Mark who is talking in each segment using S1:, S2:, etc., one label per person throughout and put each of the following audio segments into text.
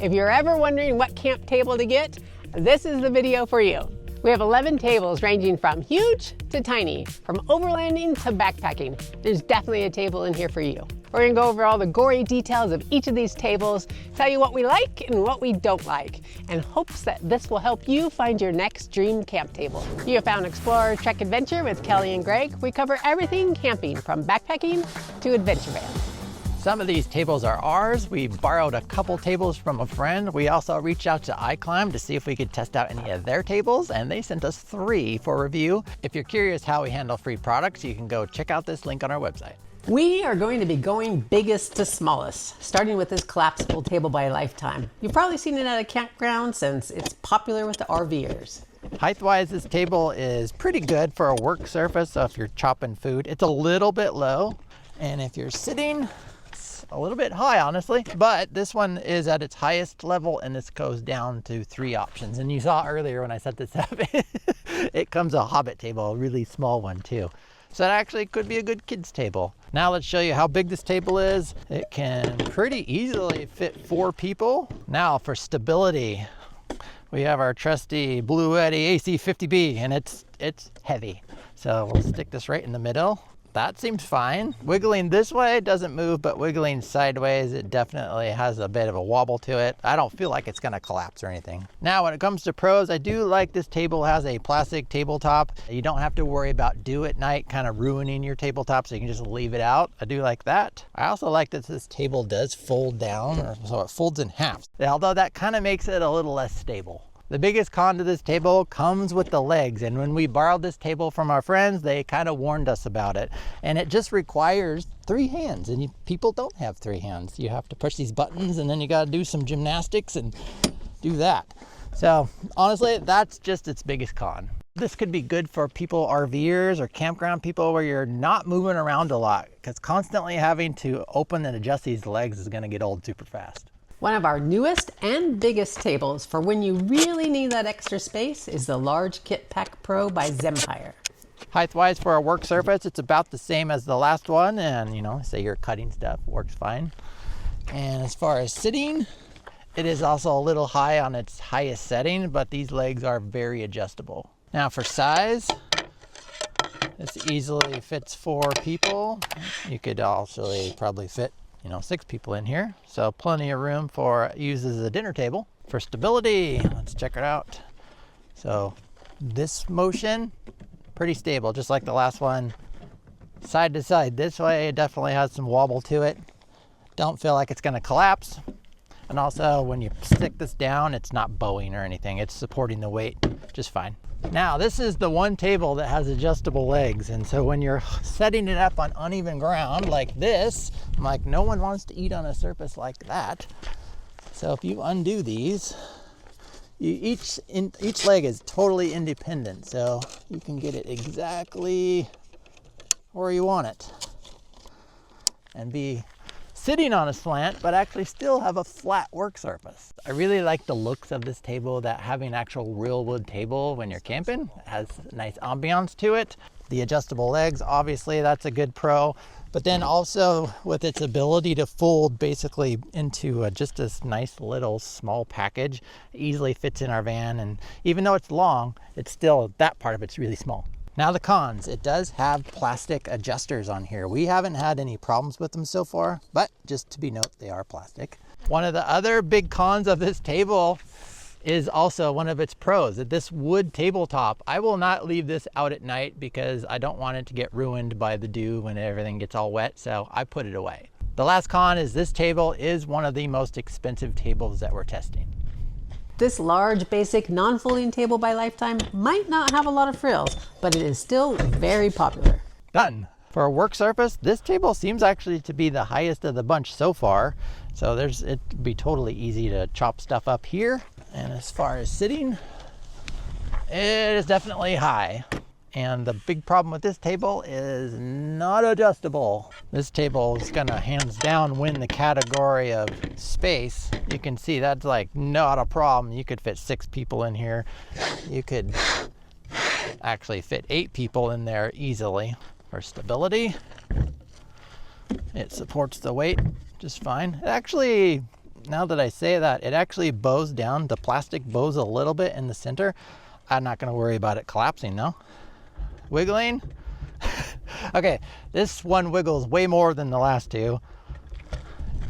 S1: If you're ever wondering what camp table to get, this is the video for you. We have 11 tables ranging from huge to tiny, from overlanding to backpacking. There's definitely a table in here for you. We're gonna go over all the gory details of each of these tables, tell you what we like and what we don't like, in hopes that this will help you find your next dream camp table. You have found Explore Trek Adventure with Kelly and Greg. We cover everything camping, from backpacking to adventure vans.
S2: Some of these tables are ours. We borrowed a couple tables from a friend. We also reached out to iClimb to see if we could test out any of their tables, and they sent us 3 for review. If you're curious how we handle free products, you can go check out this link on our website.
S1: We are going to be going biggest to smallest, starting with this collapsible table by Lifetime. You've probably seen it at a campground since it's popular with the RVers.
S2: Height-wise, this table is pretty good for a work surface, so if you're chopping food, it's a little bit low. And if you're sitting, a little bit high, honestly, but this one is at its highest level, and this goes down to 3 options. And you saw earlier when I set this up, it comes a Hobbit table, a really small one too. So that actually could be a good kids table. Now let's show you how big this table is. It can pretty easily fit 4 people. Now for stability, we have our trusty Blue Eddy AC50B, and it's heavy. So we'll stick this right in the middle. That seems fine. Wiggling this way doesn't move, but wiggling sideways, it definitely has a bit of a wobble to it. I don't feel like it's gonna collapse or anything. Now, when it comes to pros, I do like this table has a plastic tabletop. You don't have to worry about dew at night kind of ruining your tabletop, so you can just leave it out. I do like that. I also like that this table does fold down, so it folds in half. Although that kind of makes it a little less stable. The biggest con to this table comes with the legs, and when we borrowed this table from our friends, they kind of warned us about it. And it just requires 3 hands, and people don't have 3 hands. You have to push these buttons, and then you got to do some gymnastics and do that. So honestly, that's just its biggest con. This could be good for people, RVers or campground people, where you're not moving around a lot, because constantly having to open and adjust these legs is going to get old super fast.
S1: One of our newest and biggest tables for when you really need that extra space is the large Kitpac Pro by Zempire.
S2: Height-wise, for a work surface, it's about the same as the last one, and say you're cutting stuff, works fine. And as far as sitting, it is also a little high on its highest setting, but these legs are very adjustable. Now for size, this easily fits 4 people. You could also probably fit 6 people in here, so plenty of room for use as a dinner table. For stability, let's check it out. So this motion, pretty stable, just like the last one. Side to side this way, it definitely has some wobble to it. Don't feel like it's going to collapse. And also when you stick this down, it's not bowing or anything. It's supporting the weight just fine. Now this is the one table that has adjustable legs, and so when you're setting it up on uneven ground like this, no one wants to eat on a surface like that. So if you undo these, each leg is totally independent, so you can get it exactly where you want it and be sitting on a slant, but actually still have a flat work surface. I really like the looks of this table, that having actual real wood table when you're camping. It has a nice ambiance to it. The adjustable legs, obviously that's a good pro, but then also with its ability to fold basically into just this nice little small package, easily fits in our van. And even though it's long, it's still, that part of it's really small. Now the cons, it does have plastic adjusters on here. We haven't had any problems with them so far, but just to be noted, they are plastic. One of the other big cons of this table is also one of its pros, that this wood tabletop, I will not leave this out at night because I don't want it to get ruined by the dew when everything gets all wet, so I put it away. The last con is this table is one of the most expensive tables that we're testing.
S1: This large, basic, non-folding table by Lifetime might not have a lot of frills, but it is still very popular.
S2: Done. For a work surface, this table seems actually to be the highest of the bunch so far. So it'd be totally easy to chop stuff up here. And as far as sitting, it is definitely high. And the big problem with this table is not adjustable. This table is gonna hands down win the category of space. You can see that's not a problem. You could fit 6 people in here. You could actually fit 8 people in there easily. For stability, it supports the weight just fine. It actually now that I say that, it actually bows down. The plastic bows a little bit in the center. I'm not gonna worry about it collapsing though. Wiggling. Okay, this one wiggles way more than the last two.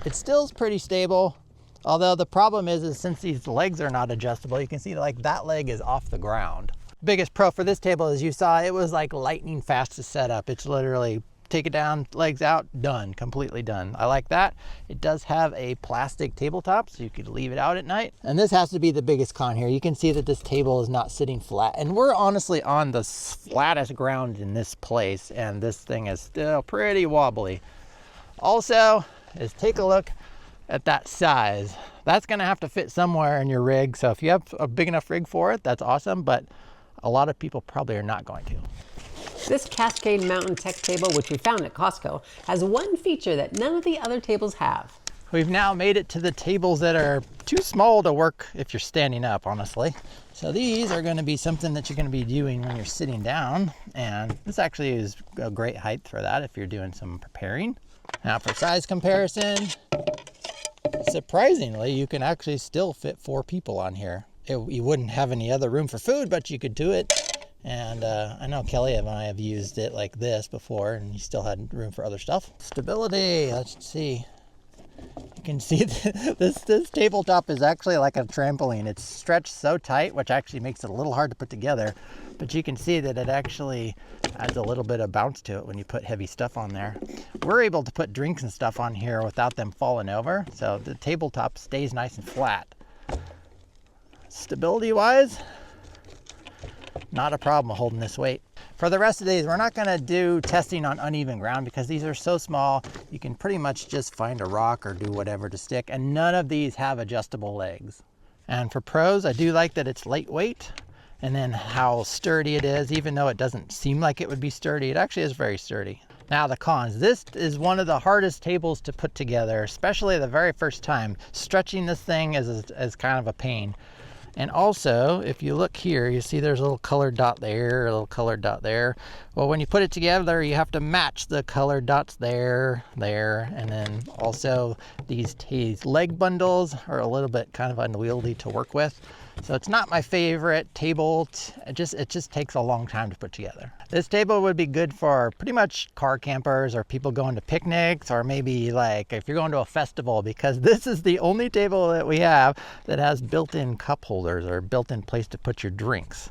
S2: It still is pretty stable. Although the problem is since these legs are not adjustable, you can see like that leg is off the ground. Biggest pro for this table, as you saw, it was like lightning fast to set up. It's literally take it down, legs out, done, completely done. I like that. It does have a plastic tabletop, so you could leave it out at night. And this has to be the biggest con here. You can see that this table is not sitting flat. And we're honestly on the flattest ground in this place, and this thing is still pretty wobbly. Also, is take a look at that size. That's gonna have to fit somewhere in your rig. So if you have a big enough rig for it, that's awesome, but a lot of people probably are not going to.
S1: This Cascade mountain tech table, which we found at Costco, has one feature that none of the other tables have.
S2: We've now made it to the tables that are too small to work if you're standing up, honestly. So these are gonna be something that you're gonna be doing when you're sitting down. And this actually is a great height for that if you're doing some preparing. Now for size comparison, surprisingly, you can actually still fit 4 people on here. You wouldn't have any other room for food, but you could do it. And I know Kelly and I have used it like this before, and you still had room for other stuff. Stability, let's see. You can see this tabletop is actually like a trampoline. It's stretched so tight, which actually makes it a little hard to put together. But you can see that it actually adds a little bit of bounce to it when you put heavy stuff on there. We're able to put drinks and stuff on here without them falling over, so the tabletop stays nice and flat. Stability wise, not a problem holding this weight. For the rest of these, we're not gonna do testing on uneven ground because these are so small, you can pretty much just find a rock or do whatever to stick, and none of these have adjustable legs. And for pros, I do like that it's lightweight, and then how sturdy it is. Even though it doesn't seem like it would be sturdy, it actually is very sturdy. Now the cons, this is one of the hardest tables to put together, especially the very first time. Stretching this thing is kind of a pain. And also, if you look here, you see there's a little colored dot there, a little colored dot there. Well, when you put it together, you have to match the colored dots there, and then also these leg bundles are a little bit kind of unwieldy to work with. So it's not my favorite table. It just takes a long time to put together. This table would be good for pretty much car campers or people going to picnics, or maybe like if you're going to a festival, because this is the only table that we have that has built-in cup holders or built-in place to put your drinks.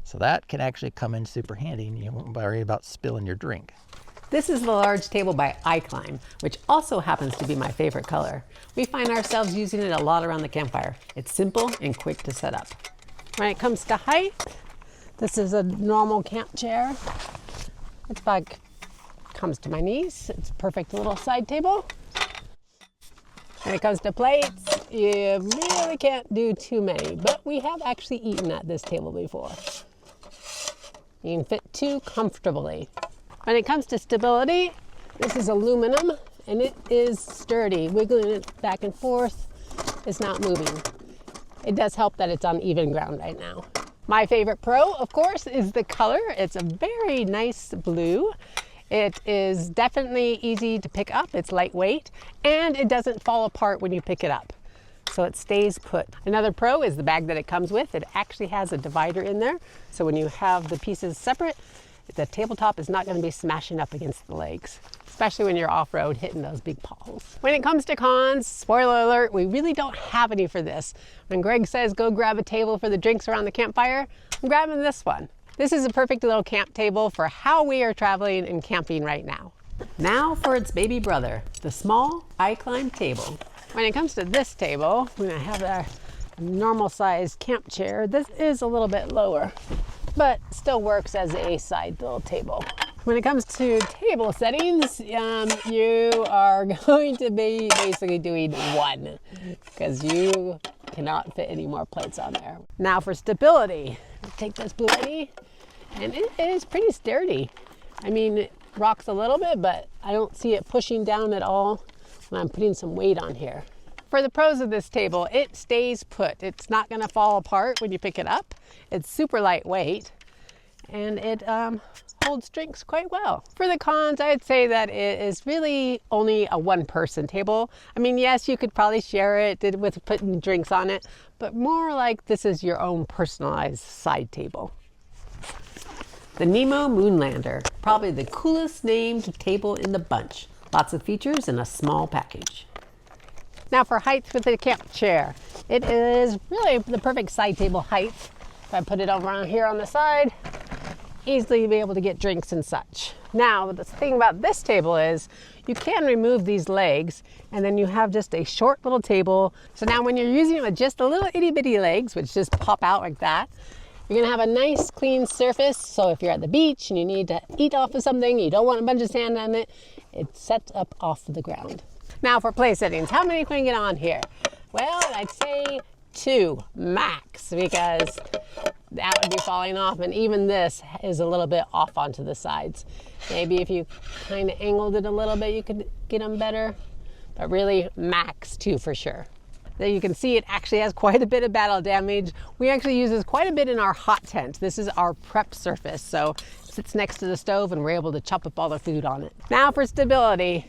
S2: So that can actually come in super handy, and you won't worry about spilling your drink.
S1: This is the large table by iClimb, which also happens to be my favorite color. We find ourselves using it a lot around the campfire. It's simple and quick to set up. When it comes to height, this is a normal camp chair. It's like, comes to my knees. It's a perfect little side table. When it comes to plates, you really can't do too many, but we have actually eaten at this table before. You can fit 2 comfortably. When it comes to stability, this is aluminum and it is sturdy. Wiggling it back and forth, it's not moving. It does help that it's on even ground right now. My favorite pro, of course, is the color. It's a very nice blue. It is definitely easy to pick up. It's lightweight and it doesn't fall apart when you pick it up. So it stays put. Another pro is the bag that it comes with. It actually has a divider in there. So when you have the pieces separate, the tabletop is not going to be smashing up against the legs, especially when you're off-road hitting those big potholes. When it comes to cons, spoiler alert, we really don't have any for this. When Greg says go grab a table for the drinks around the campfire, I'm grabbing this one. This is a perfect little camp table for how we are traveling and camping right now. Now for its baby brother, the small iClimb table. When it comes to this table, we're going to have a normal sized camp chair. This is a little bit lower, but still works as a side little table. When it comes to table settings, you are going to be basically doing 1 because you cannot fit any more plates on there. Now for stability, take this Blue Eddy, and it is pretty sturdy. I mean, it rocks a little bit, but I don't see it pushing down at all when I'm putting some weight on here. For the pros of this table, it stays put. It's not gonna fall apart when you pick it up. It's super lightweight, and it holds drinks quite well. For the cons, I'd say that it is really only a one-person table. I mean, yes, you could probably share it with putting drinks on it, but more like this is your own personalized side table. The Nemo Moonlander, probably the coolest named table in the bunch. Lots of features in a small package. Now for height with the camp chair. It is really the perfect side table height. If I put it over on here on the side, easily be able to get drinks and such. Now, the thing about this table is you can remove these legs and then you have just a short little table. So now when you're using it with just the little itty bitty legs, which just pop out like that, you're gonna have a nice clean surface. So if you're at the beach and you need to eat off of something, you don't want a bunch of sand on it, it sets up off the ground. Now for place settings, how many can we get on here? Well, I'd say 2 max, because that would be falling off, and even this is a little bit off onto the sides. Maybe if you kind of angled it a little bit, you could get them better, but really max 2 for sure. There you can see it actually has quite a bit of battle damage. We actually use this quite a bit in our hot tent. This is our prep surface, so it sits next to the stove and we're able to chop up all the food on it. Now for stability.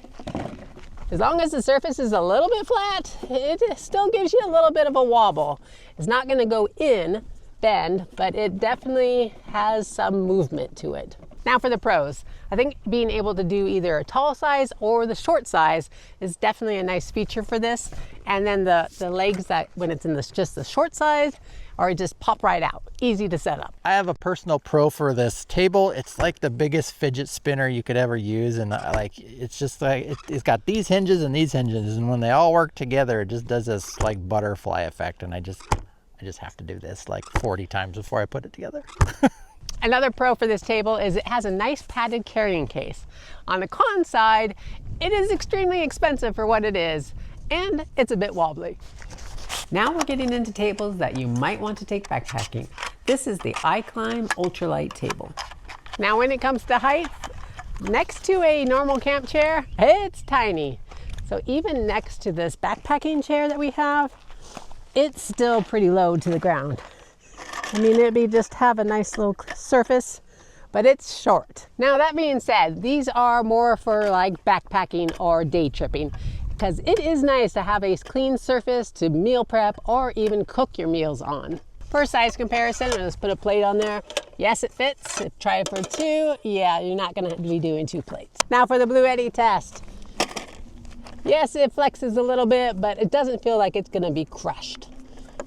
S1: As long as the surface is a little bit flat, it still gives you a little bit of a wobble. It's not gonna go in, bend, but it definitely has some movement to it. Now for the pros. I think being able to do either a tall size or the short size is definitely a nice feature for this. And then the legs that when it's in just the short size, or just pop right out, easy to set up.
S2: I have a personal pro for this table. It's like the biggest fidget spinner you could ever use, and like it's just like it's got these hinges and these hinges, and when they all work together, it just does this like butterfly effect. And I just have to do this like 40 times before I put it together.
S1: Another pro for this table is it has a nice padded carrying case. On the con side, it is extremely expensive for what it is, and it's a bit wobbly. Now we're getting into tables that you might want to take backpacking. This is the iClimb Ultralight Table. Now when it comes to height, next to a normal camp chair, it's tiny. So even next to this backpacking chair that we have, it's still pretty low to the ground. I mean, it'd just have a nice little surface, but it's short. Now that being said, these are more for like backpacking or day tripping, because it is nice to have a clean surface to meal prep or even cook your meals on. For size comparison, I'll just put a plate on there. Yes, it fits. Try it for 2. Yeah, you're not gonna be doing 2 plates. Now for the Blue Eddy test. Yes, it flexes a little bit, but it doesn't feel like it's gonna be crushed.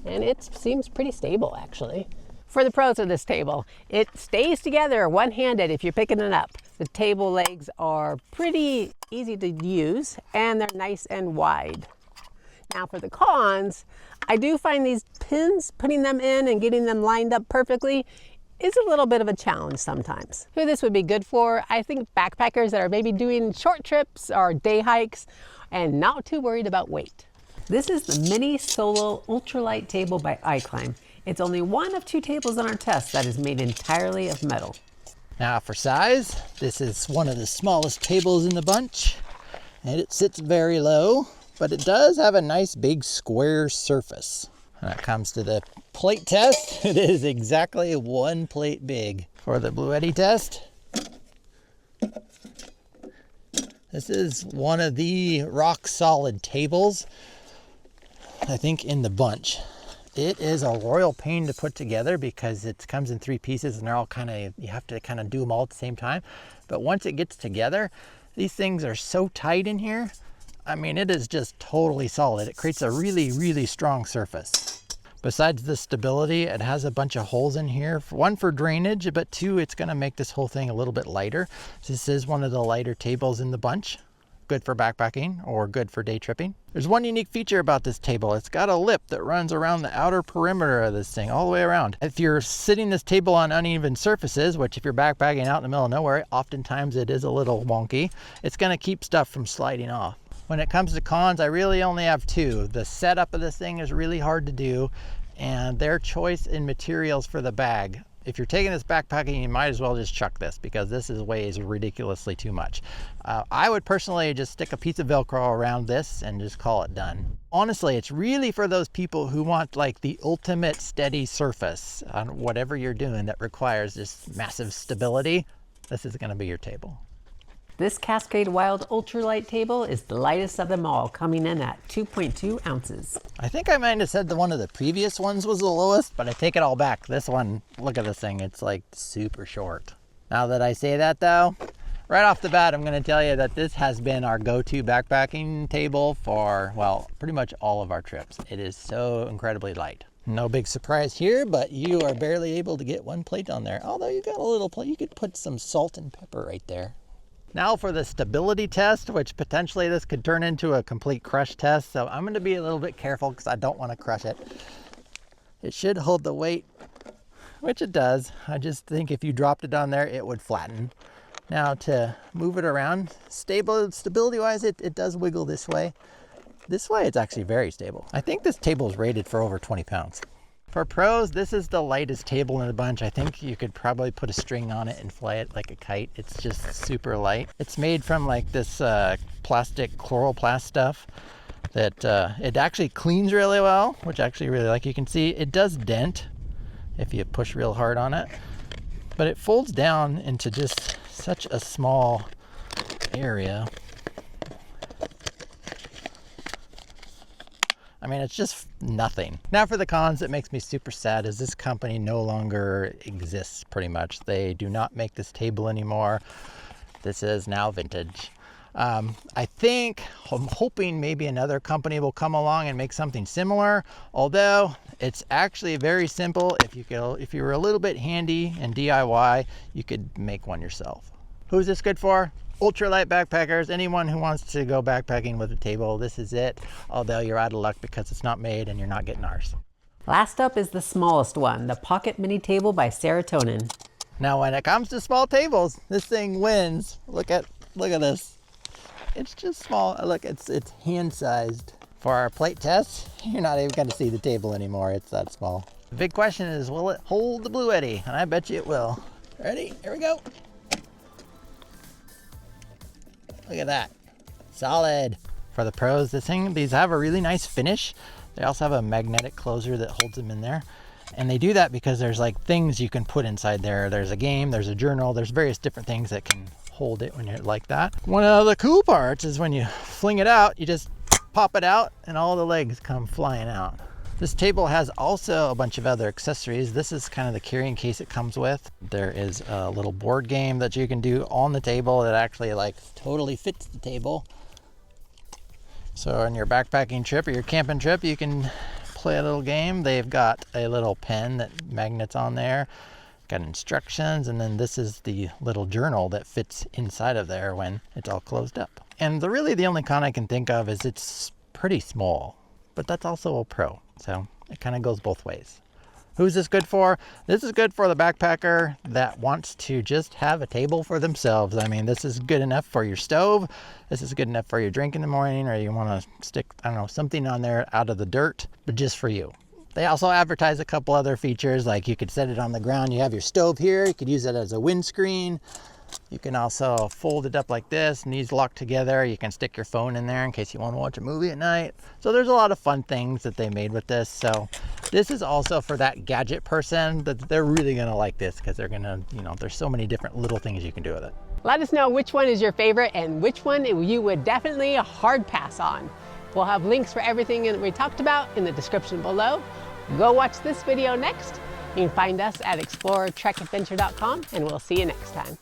S1: And it seems pretty stable actually. For the pros of this table, it stays together one-handed if you're picking it up. The table legs are pretty easy to use and they're nice and wide. Now for the cons, I do find these pins, putting them in and getting them lined up perfectly is a little bit of a challenge sometimes. Who this would be good for, I think backpackers that are maybe doing short trips or day hikes and not too worried about weight. This is the Mini Solo Ultralight Table by iClimb. It's only one of 2 tables on our test that is made entirely of metal.
S2: Now for size, this is one of the smallest tables in the bunch, and it sits very low, but it does have a nice big square surface. When it comes to the plate test, it is exactly 1 plate big. For the Blue Eddy test, this is one of the rock solid tables, I think, in the bunch. It is a royal pain to put together because it comes in 3 pieces and they're all you have to kind of do them all at the same time. But once it gets together, these things are so tight in here. I mean, it is just totally solid. It creates a really, really strong surface. Besides the stability, it has a bunch of holes in here. 1 for drainage, but 2, it's gonna make this whole thing a little bit lighter. This is one of the lighter tables in the bunch. Good for backpacking or good for day tripping. There's one unique feature about this table. It's got a lip that runs around the outer perimeter of this thing all the way around. If you're sitting this table on uneven surfaces, which if you're backpacking out in the middle of nowhere, oftentimes it is a little wonky, it's gonna keep stuff from sliding off. When it comes to cons, I really only have 2. The setup of this thing is really hard to do, and their choice in materials for the bag. If you're taking this backpacking, you might as well just chuck this because this weighs ridiculously too much. I would personally just stick a piece of Velcro around this and just call it done. Honestly, it's really for those people who want like the ultimate steady surface on whatever you're doing that requires this massive stability. this is gonna be your table.
S1: This Cascade Wild Ultralight Table is the lightest of them all, coming in at 2.2 ounces.
S2: I think I might have said that one of the previous ones was the lowest, but I take it all back. This one, look at this thing, it's like super short. Now that I say that though, right off the bat, I'm gonna tell you that this has been our go-to backpacking table for, well, pretty much all of our trips. It is so incredibly light. No big surprise here, but you are barely able to get one plate on there. Although you got a little plate, you could put some salt and pepper right there. Now for the stability test, which potentially this could turn into a complete crush test. So I'm gonna be a little bit careful because I don't wanna crush it. It should hold the weight, which it does. I just think if you dropped it on there, it would flatten. Now to move it around, stability wise, it does wiggle this way. This way it's actually very stable. I think this table is rated for over 20 pounds. For pros, this is the lightest table in the bunch. I think you could probably put a string on it and fly it like a kite. It's just super light. It's made from like this plastic chloroplast stuff that it actually cleans really well, which I actually really like. You can see it does dent if you push real hard on it, but it folds down into just such a small area. I mean, it's just nothing. Now for the cons, it makes me super sad is this company no longer exists pretty much. They do not make this table anymore. This is now vintage. I'm hoping maybe another company will come along and make something similar, although it's actually very simple. If you were a little bit handy and DIY, you could make one yourself. Who's this good for? Ultralight backpackers, anyone who wants to go backpacking with a table, this is it. Although you're out of luck because it's not made and you're not getting ours.
S1: Last up is the smallest one, the Pocket Mini Table by Serotonin.
S2: Now when it comes to small tables, this thing wins. Look at this. It's just small. Look, it's hand-sized. For our plate test, you're not even going to see the table anymore. It's that small. The big question is, will it hold the Blue Eddy? And I bet you it will. Ready? Here we go. Look at that. Solid. For the pros, these have a really nice finish. They also have a magnetic closer that holds them in there. And they do that because there's like things you can put inside there. There's a game, there's a journal, there's various different things that can hold it when you're like that. One of the cool parts is when you fling it out, you just pop it out and all the legs come flying out. This table has also a bunch of other accessories. This is kind of the carrying case it comes with. There is a little board game that you can do on the table that actually like totally fits the table. So on your backpacking trip or your camping trip, you can play a little game. They've got a little pen that magnets on there, got instructions, and then this is the little journal that fits inside of there when it's all closed up. And really the only con I can think of is it's pretty small, but that's also a pro. So it kind of goes both ways. Who's this good for? This is good for the backpacker that wants to just have a table for themselves. I mean, this is good enough for your stove. This is good enough for your drink in the morning, or you want to stick, I don't know, something on there out of the dirt, but just for you. They also advertise a couple other features, like you could set it on the ground. You have your stove here. You could use it as a windscreen. You can also fold it up like this, knees locked together. You can stick your phone in there in case you want to watch a movie at night. So there's a lot of fun things that they made with this. So this is also for that gadget person that they're really going to like this, because they're going to, there's so many different little things you can do with it.
S1: Let us know which one is your favorite and which one you would definitely hard pass on. We'll have links for everything that we talked about in the description below. Go watch this video next. You can find us at explorertrekadventure.com, and we'll see you next time.